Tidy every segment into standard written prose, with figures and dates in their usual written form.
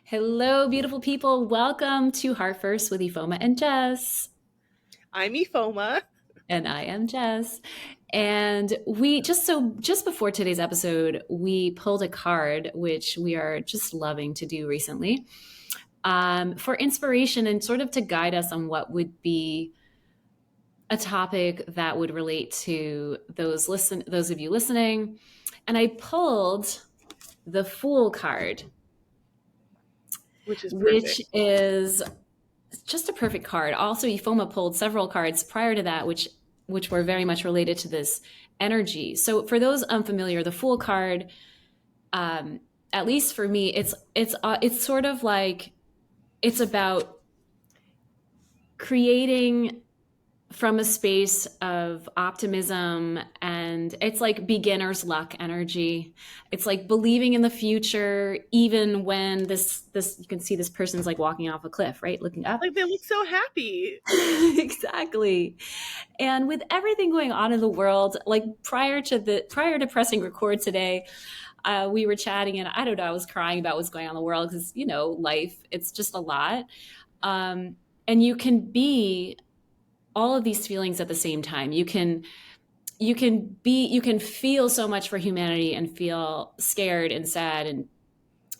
Hello, beautiful people. Welcome to Heart First with Ifoma and Jess. I'm Ifoma. And I am Jess. And just before today's episode, we pulled a card, which we are just loving to do recently, for inspiration and sort of to guide us on what would be a topic that would relate to those of you listening. And I pulled the Fool card, Which is which perfect. is just a perfect card. Also, Ifoma pulled several cards prior to that, which were very much related to this energy. So, for those unfamiliar, the Fool card, um, at least for me, it's sort of like it's about creating from a space of optimism, and it's like beginner's luck energy. It's like believing in the future even when this you can see this person's like walking off a cliff, right, looking up. Like they look so happy. Exactly. And with everything going on in the world, like prior to pressing record today, we were chatting, and I don't know, I was crying about what's going on in the world because life, it's just a lot. um, and you can be all of these feelings at the same time. You can feel so much for humanity and feel scared and sad and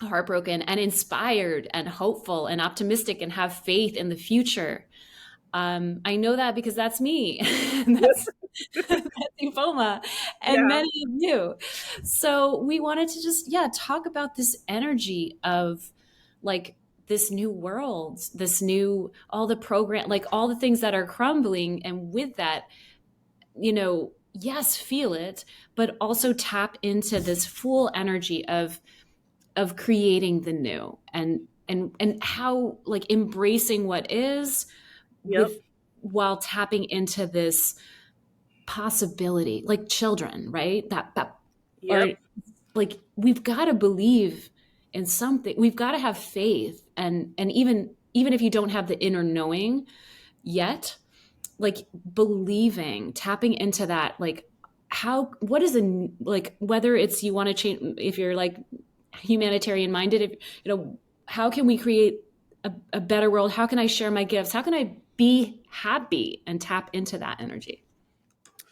heartbroken and inspired and hopeful and optimistic and have faith in the future. I know that because that's me. that's that's lymphoma and Yeah. many of you. So we wanted to just, yeah, talk about this energy of like this new world, this new, all the program, like all the things that are crumbling. And with that, yes, feel it, but also tap into this full energy of creating the new, and how like embracing what is Yep. with, while tapping into this possibility, like children, right, that Yep. are like, we've got to believe in something, we've got to have faith, and even if you don't have the inner knowing yet, like believing, tapping into that, like how, what is a, like, whether it's you want to change, if you're like humanitarian minded, if how can we create a better world, how can I share my gifts, how can I be happy and tap into that energy.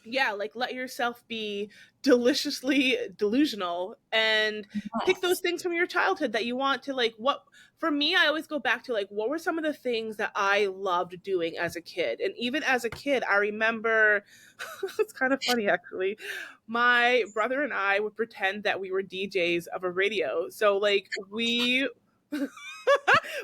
Yeah, like let yourself be deliciously delusional and pick those Yes. things from your childhood that you want to like what for me I always go back to like what were some of the things that I loved doing as a kid. And even as a kid, I remember it's kind of funny actually. My brother and I would pretend that we were DJs of a radio. So like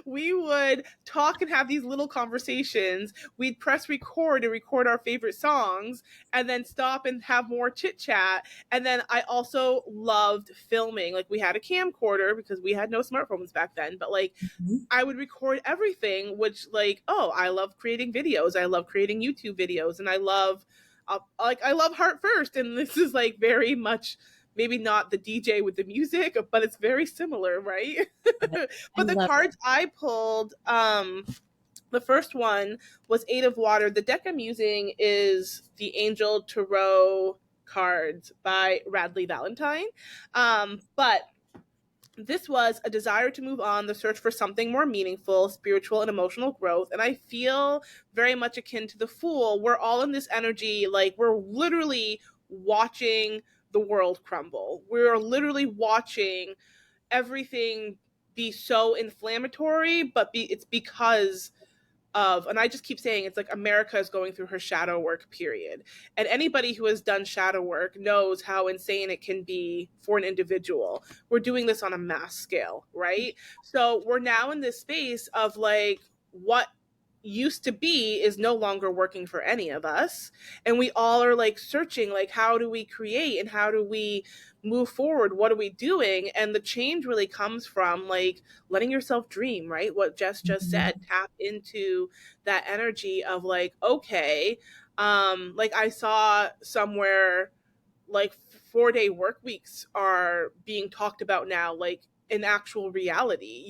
we would talk and have these little conversations. We'd press record and record our favorite songs and then stop and have more chit chat. And then I also loved filming. Like we had a camcorder because we had no smartphones back then, but like Mhm. I would record everything, which like, oh, I love creating videos. I love creating YouTube videos and I love Heart First. And this is like very much maybe not the DJ with the music, but it's very similar, right? I But the love it. cards I pulled, the first one was Eight of Water. The deck I'm using is the Angel Tarot cards by Radley Valentine. But this was a desire to move on, the search for something more meaningful, spiritual and emotional growth. And I feel very much akin to the Fool. We're all in this energy, like we're literally watching the world crumble. We're literally watching everything be so inflammatory, but it's because of, and I just keep saying it's like America is going through her shadow work period. And anybody who has done shadow work knows how insane it can be for an individual. We're doing this on a mass scale, right? So we're now in this space of like what used to be is no longer working for any of us, and we all are like searching like how do we create and how do we move forward, what are we doing? And the change really comes from like letting yourself dream, right? What Jess just Mhm. said, tap into that energy of like, okay, like I saw somewhere like 4-day work weeks are being talked about now, like in actual reality.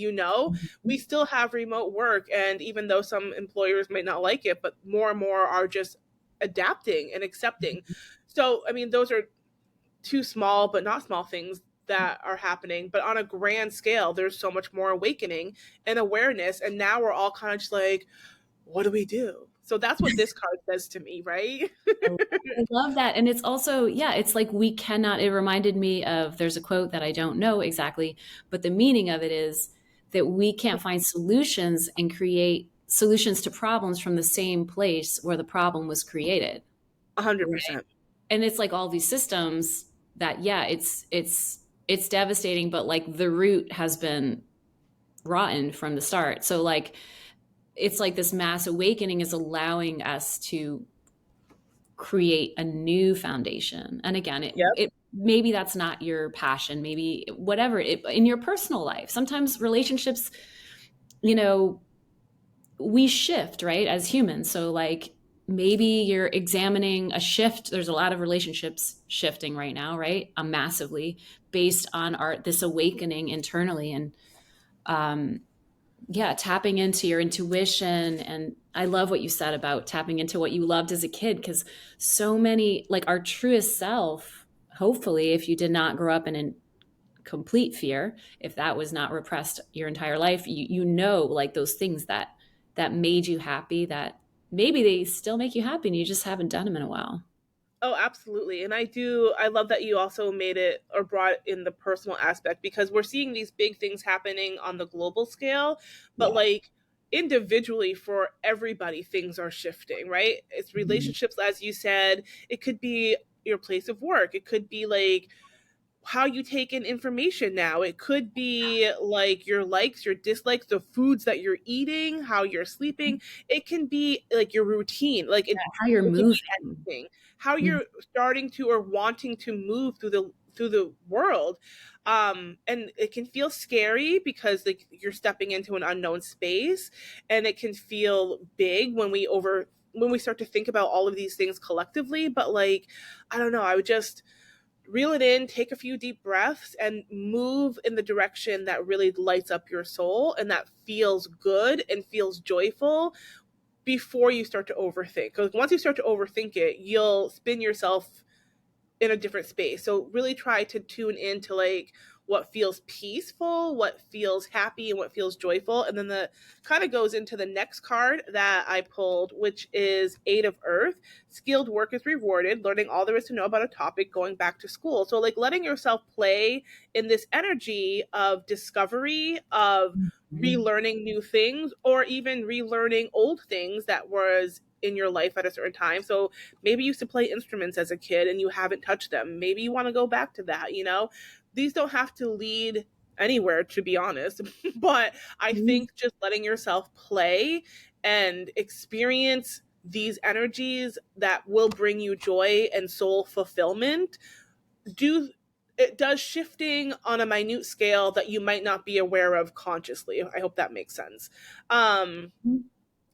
We still have remote work, and even though some employers may not like it, but more and more are just adapting and accepting. So I mean those are two small but not small things. that are happening, but on a grand scale, there's so much more awakening and awareness. And now we're all kind of just like, what do we do? So that's what this card says to me, right? I love that. And it's also, yeah, it's like we cannot, it reminded me of, there's a quote that I don't know exactly, but the meaning of it is that we can't find solutions and create solutions to problems from the same place where the problem was created. 100%. And it's like all these systems that, yeah, it's devastating, but like the root has been rotten from the start. So like, it's like this mass awakening is allowing us to create a new foundation. And again, Yep. it maybe that's not your passion, maybe whatever it in your personal life. Sometimes relationships, you know, we shift, right, as humans. So like maybe you're examining a shift. There's a lot of relationships shifting right now, right? Massively based on our this awakening internally. And yeah, tapping into your intuition. And I love what you said about tapping into what you loved as a kid, because so many, like our truest self, hopefully, if you did not grow up in complete fear, if that was not repressed your entire life, you know, like those things that made you happy, that maybe they still make you happy and you just haven't done them in a while. Oh, absolutely. And I love that you also made it or brought in the personal aspect, because we're seeing these big things happening on the global scale, but Yeah. like individually for everybody, things are shifting, right? It's Mhm. relationships, as you said. It could be your place of work. It could be like how you take in information now. It could be like your likes, your dislikes, the foods that you're eating, how you're sleeping. It can be like your routine. How you're It could moving. mean anything. How Mhm. you're starting to or wanting to move through the world. And it can feel scary because like you're stepping into an unknown space, and it can feel big when we start to think about all of these things collectively. But like, I don't know, I would just reel it in, take a few deep breaths, and move in the direction that really lights up your soul and that feels good and feels joyful before you start to overthink. Because once you start to overthink it, you'll spin yourself in a different space. So really try to tune into like what feels peaceful, what feels happy, and what feels joyful. And then the kind of goes into the next card that I pulled, which is Eight of Earth. Skilled work is rewarded, learning all there is to know about a topic, going back to school. So like letting yourself play in this energy of discovery, of Mhm. relearning new things, or even relearning old things that was in your life at a certain time. So maybe you used to play instruments as a kid and you haven't touched them. Maybe you want to go back to that, you know? These don't have to lead anywhere, to be honest. But I Mhm. think just letting yourself play and experience these energies that will bring you joy and soul fulfillment do it does shifting on a minute scale that you might not be aware of consciously. I hope that makes sense. um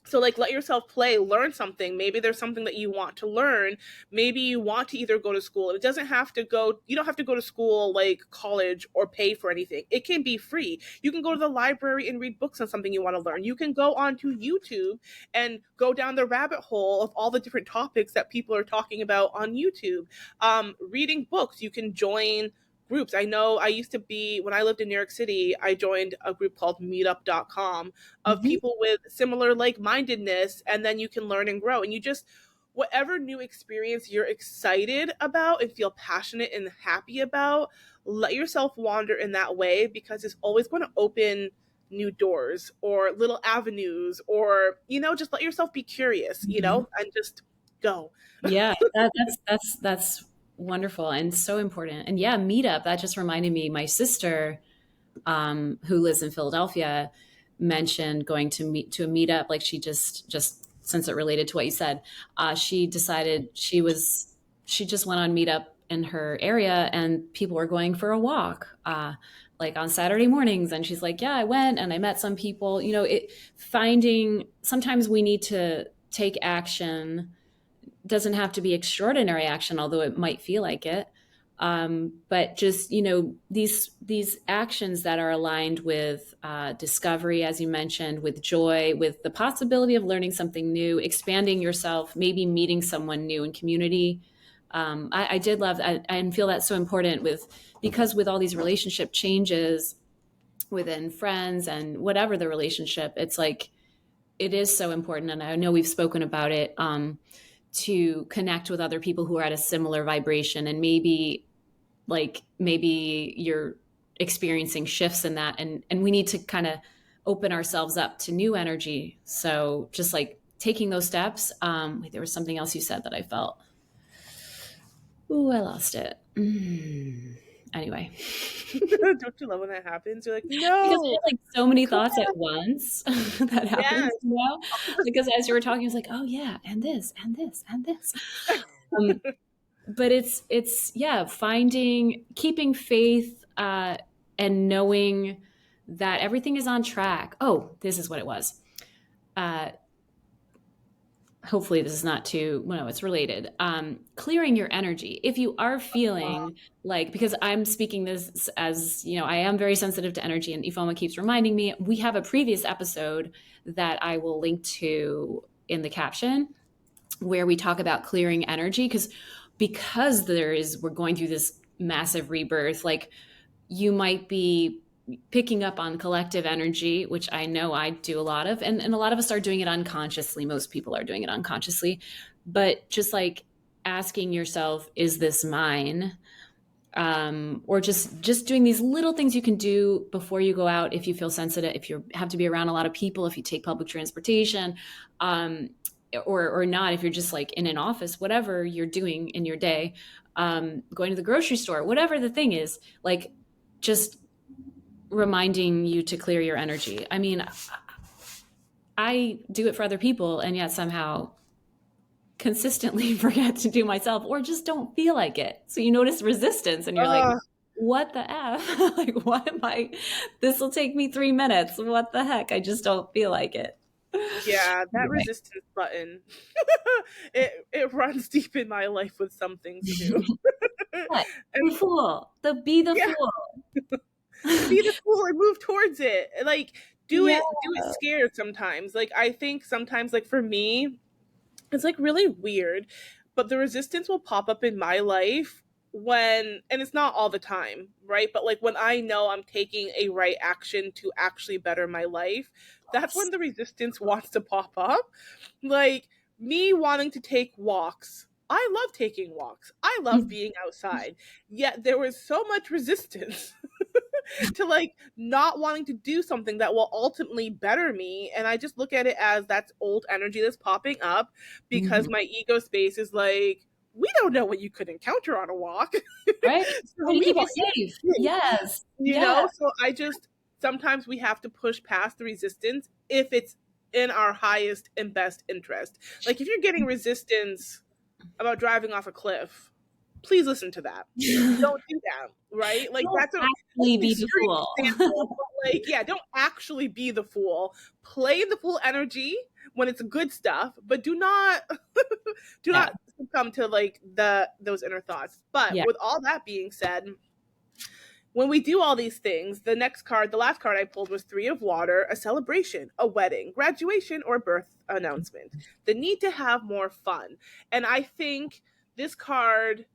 so like let yourself play, learn something. Maybe there's something that you want to learn. Maybe you want to either go to school. It doesn't have to go You don't have to go to school like college or pay for anything. It can be free. You can go to the library and read books on something you want to learn. You can go onto YouTube and go down the rabbit hole of all the different topics that people are talking about on YouTube. Reading books, you can join groups. I know I used to be, when I lived in New York City, I joined a group called meetup.com of Mhm. people with similar like-mindedness, and then you can learn and grow. And you just, whatever new experience you're excited about and feel passionate and happy about, let yourself wander in that way, because it's always going to open new doors or little avenues, or just let yourself be curious, Mhm. and just go. Yeah, that's wonderful and so important. And yeah, meetup, that just reminded me, my sister, who lives in Philadelphia, mentioned going to a meetup. Like she just since it related to what you said, she decided she just went on meetup in her area, and people were going for a walk, like on Saturday mornings. And she's like, yeah, I went and I met some people. You know, it finding sometimes we need to take action. Doesn't have to be extraordinary action, although it might feel like it. But just these actions that are aligned with discovery, as you mentioned, with joy, with the possibility of learning something new, expanding yourself, maybe meeting someone new in community. I did love that and feel that's so important because with all these relationship changes within friends and whatever the relationship, it's like it is so important. And I know we've spoken about it, to connect with other people who are at a similar vibration, and maybe you're experiencing shifts in that, and we need to kind of open ourselves up to new energy. So just like taking those steps. Wait, there was something else you said that I felt. Ooh, I lost it. Anyway, Don't you love when that happens? You're like, because I no, had like so many come thoughts at on. once that happens, Yes. you know? Because as you were talking, it's like, oh yeah, and this, and this, and this. Um, but it's yeah, keeping faith, and knowing that everything is on track. Oh, this is what it was. Uh, Hopefully this is not too, well, no, it's related. Clearing your energy if you are feeling like, because I'm speaking this as, I am very sensitive to energy, and Ifoma keeps reminding me, we have a previous episode that I will link to in the caption where we talk about clearing energy, because we're going through this massive rebirth. Like, you might be picking up on collective energy, which I know I do a lot of, and a lot of us are doing it unconsciously. Most people are doing it unconsciously, but just like asking yourself, is this mine? Or just doing these little things you can do before you go out. If you feel sensitive, if you have to be around a lot of people, if you take public transportation, um, or not, if you're just like in an office, whatever you're doing in your day, going to the grocery store, whatever the thing is, like, just reminding you to clear your energy. I mean, I do it for other people, and yet somehow consistently forget to do myself, or just don't feel like it. So you notice resistance and you're like, Uh, what the F? Like, what am I? This will take me 3 minutes. What the heck? I just don't feel like it. yeah, that Anyway. resistance button, it runs deep in my life with some things too. What? And The fool. Be the yeah, fool. be the fool and move towards it. Like, Yeah. do it scared sometimes. Like, I think sometimes, like, for me, it's like really weird, but the resistance will pop up in my life when, and it's not all the time, right? But like when I know I'm taking a right action to actually better my life, that's when the resistance wants to pop up. Like, me wanting to take walks. I love taking walks. I love being outside. Yet there was so much resistance to like not wanting to do something that will ultimately better me. And I just look at it as that's old energy that's popping up because Mhm. my ego space is like, we don't know what you could encounter on a walk. Right? So Trying to we keep want it you to safe. be safe, Yes. you Yeah. know? So I just, sometimes we have to push past the resistance if it's in our highest and best interest. Like, if you're getting resistance about driving off a cliff, please listen to that. Don't do that, right? Like, Don't that's actually an be the extreme fool. example, but like, yeah, don't actually be the fool. Play in the fool energy when it's good stuff, but do not do Yeah. not succumb to like those inner thoughts. But Yeah. with all that being said, when we do all these things, the next card, the last card I pulled was Three of Water, a celebration, a wedding, graduation, or birth announcement. The need to have more fun. And I think this card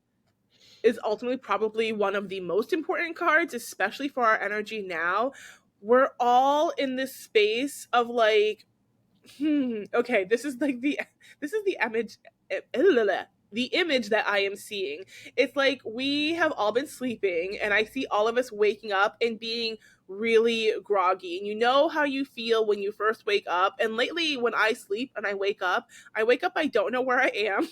is ultimately probably one of the most important cards, especially for our energy now. We're all in this space of like, okay, this is the image, the image that I am seeing. It's like we have all been sleeping, and I see all of us waking up and being really groggy. And you know how you feel when you first wake up. And lately, when I sleep and I wake up, I don't know where I am.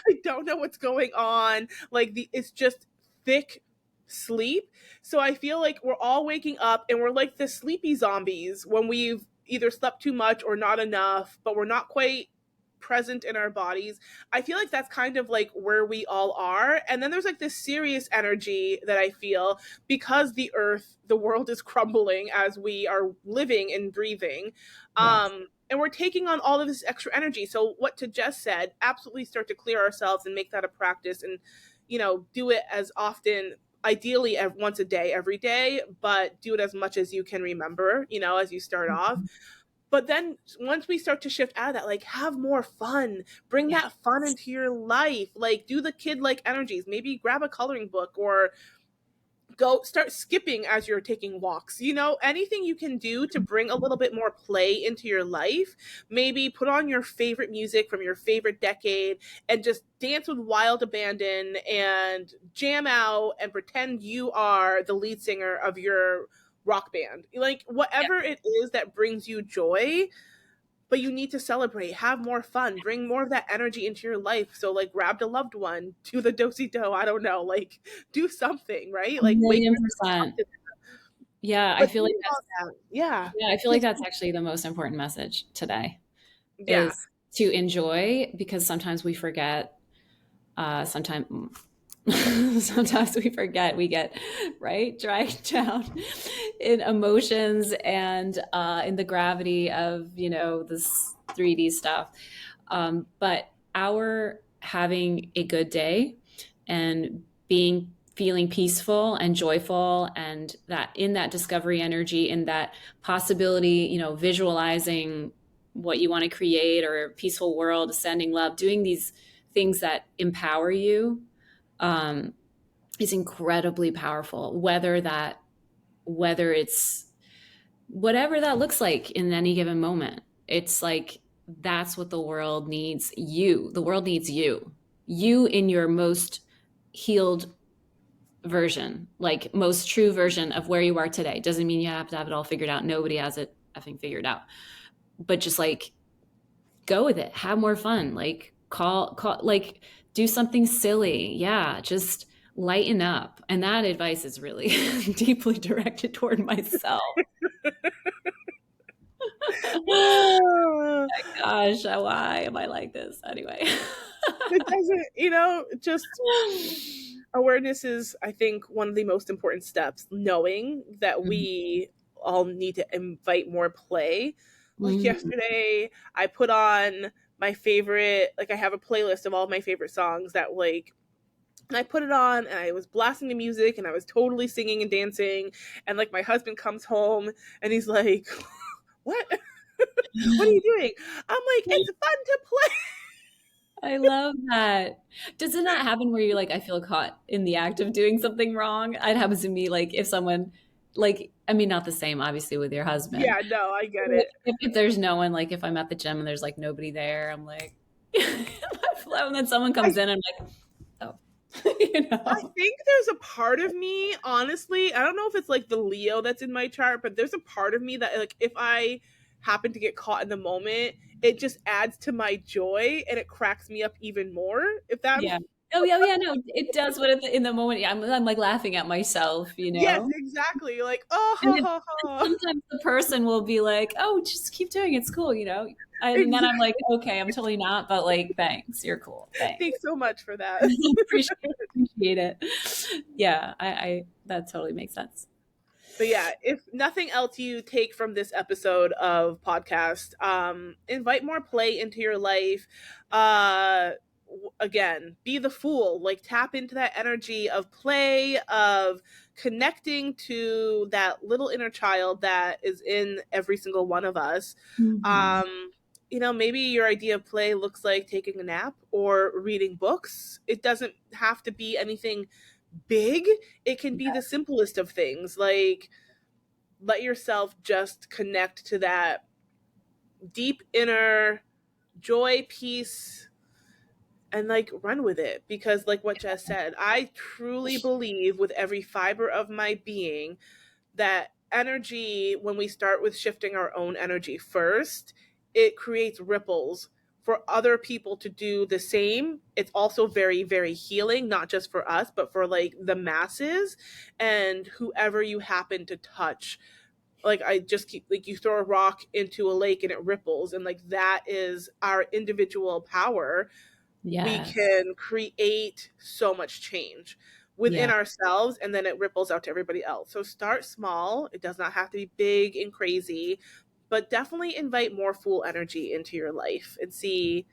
I don't know what's going on. Like, it's just thick sleep. So I feel like we're all waking up and we're like the sleepy zombies when we've either slept too much or not enough, but we're not quite present in our bodies. I feel like that's kind of like where we all are. And then there's like this serious energy that I feel because the world is crumbling as we are living and breathing. Yes. And we're taking on all of this extra energy. So what to Jess said, absolutely start to clear ourselves and make that a practice, and do it as often, ideally once a day, every day, but do it as much as you can remember, as you start off. But then once we start to shift out of that, like have more fun, bring Yeah. that fun into your life, like do the kid like energies, maybe grab a coloring book or go start skipping as you're taking walks, you know, anything you can do to bring a little bit more play into your life. Maybe put on your favorite music from your favorite decade and just dance with wild abandon and jam out and pretend you are the lead singer of your rock band, like whatever it is that brings you joy. But you need to celebrate, have more fun, bring more of that energy into your life. So like grab a loved one, do the dosey do, I don't know, like do something, right? A Like wake million yourself up percent. to, Yeah, I but feel like doing all that's that, yeah. yeah, I feel like Because that's actually the most important message today yeah. is to enjoy because sometimes we forget sometimes sometimes we forget we get right dragged down in emotions and in the gravity of this 3D stuff, but our having a good day and being feeling peaceful and joyful and that in that discovery energy in that possibility, visualizing what you want to create or a peaceful world, ascending love, doing these things that empower you, um, is incredibly powerful. Whether it's whatever that looks like in any given moment, it's like that's what the world needs. The world needs you in your most healed version, like most true version of where you are today. Doesn't mean you have to have it all figured out. Nobody has it effing figured out, but just like go with it, have more fun, like call like do something silly, yeah, just lighten up. And that advice is really deeply directed toward myself. Gosh, why am I like this anyway? It doesn't, just awareness is, I think, one of the most important steps, knowing that Mhm. we all need to invite more play. Like Mhm. yesterday, I put on my favorite, like I have a playlist of all my favorite songs that like, and I put it on and I was blasting the music and I was totally singing and dancing. And like my husband comes home and he's like, what? What are you doing? I'm like, it's fun to play. I love that. Does it not happen where you're like, I feel caught in the act of doing something wrong? It happens to me, like if someone, like, I mean, not the same, obviously, with your husband. Yeah, no, I get Like, it. if there's no one, like if I'm at the gym and there's like nobody there, I'm like, and then someone I comes in, I'm like, oh, I think there's a part of me, honestly, I don't know if it's like the Leo that's in my chart, but there's a part of me that like if I happen to get caught in the moment, it just adds to my joy and it cracks me up even more. If that Yeah. Oh yeah, yeah, no, it does. But in the moment, yeah, I'm like laughing at myself, Yes, exactly. Like, oh And ha then ha ha. sometimes the person will be like, "Oh, just keep doing it. It's cool," you know? And then I'm Exactly. like, "Okay, I'm totally not, but, like, thanks. You're cool. Thanks." Thanks so much for that. Appreciate it. Yeah, I that totally makes sense. But yeah, if nothing else you take from this episode of podcast, invite more play into your life. Again, be the fool, like tap into that energy of play, of connecting to that little inner child that is in every single one of us. Mhm. Maybe your idea of play looks like taking a nap or reading books. It doesn't have to be anything big. It can be the simplest of things, like let yourself just connect to that deep inner joy, peace, and like run with it. Because, like what Jess said, I truly believe with every fiber of my being that energy, when we start with shifting our own energy first, it creates ripples for other people to do the same. It's also very, very healing, not just for us, but for like the masses and whoever you happen to touch. Like I just keep like you throw a rock into a lake and it ripples, and like that is our individual power. We Yes. can create so much change within Yeah, ourselves, and then it ripples out to everybody else. So start small. It does not have to be big and crazy, but definitely invite more full energy into your life and see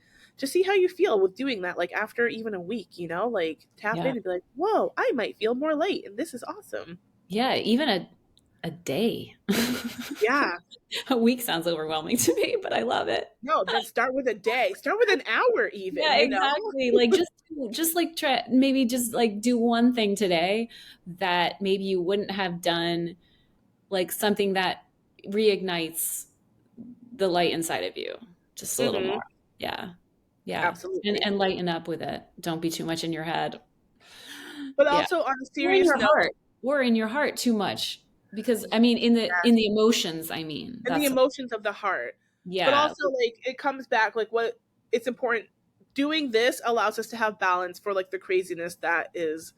how you feel with doing that. Like after even a week, like tap yeah. in and be like, whoa, I might feel more light and this is awesome. Yeah, even a day. Yeah. A week sounds overwhelming to me, but I love it. No, then start with a day. Start with an hour even, Yeah, you know? exactly. Like just like try maybe just like do one thing today that maybe you wouldn't have done, like something that reignites the light inside of you just a little Mhm. more. Yeah. Yeah. Absolutely. And lighten up with it. Don't be too much in your head. But Yeah. also on a Or in serious your note, heart. Or in your heart too much. Because I mean in the emotions, I mean. and the That's emotions of the heart. But yeah. also like it comes back like what it's important doing this allows us to have balance for like the craziness that is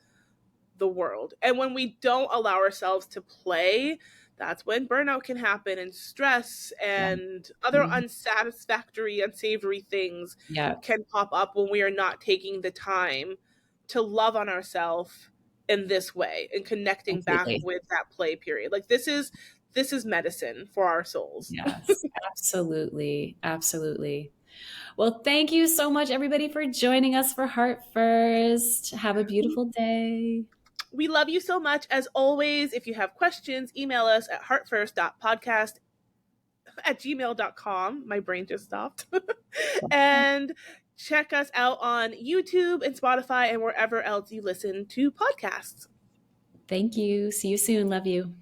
the world. And when we don't allow ourselves to play, that's when burnout can happen and stress Yeah. and other Mhm. unsatisfactory, unsavory things Yeah, can pop up when we are not taking the time to love on ourselves in this way and connecting back completely. with that play period. Like this is medicine for our souls. Yes, absolutely. Absolutely. Well, thank you so much, everybody, for joining us for Heart First. Have a beautiful day. We love you so much. As always, if you have questions, email us at heartfirst.podcast@gmail.com. My brain just stopped. And check us out on YouTube and Spotify and wherever else you listen to podcasts. Thank you. See you soon. Love you.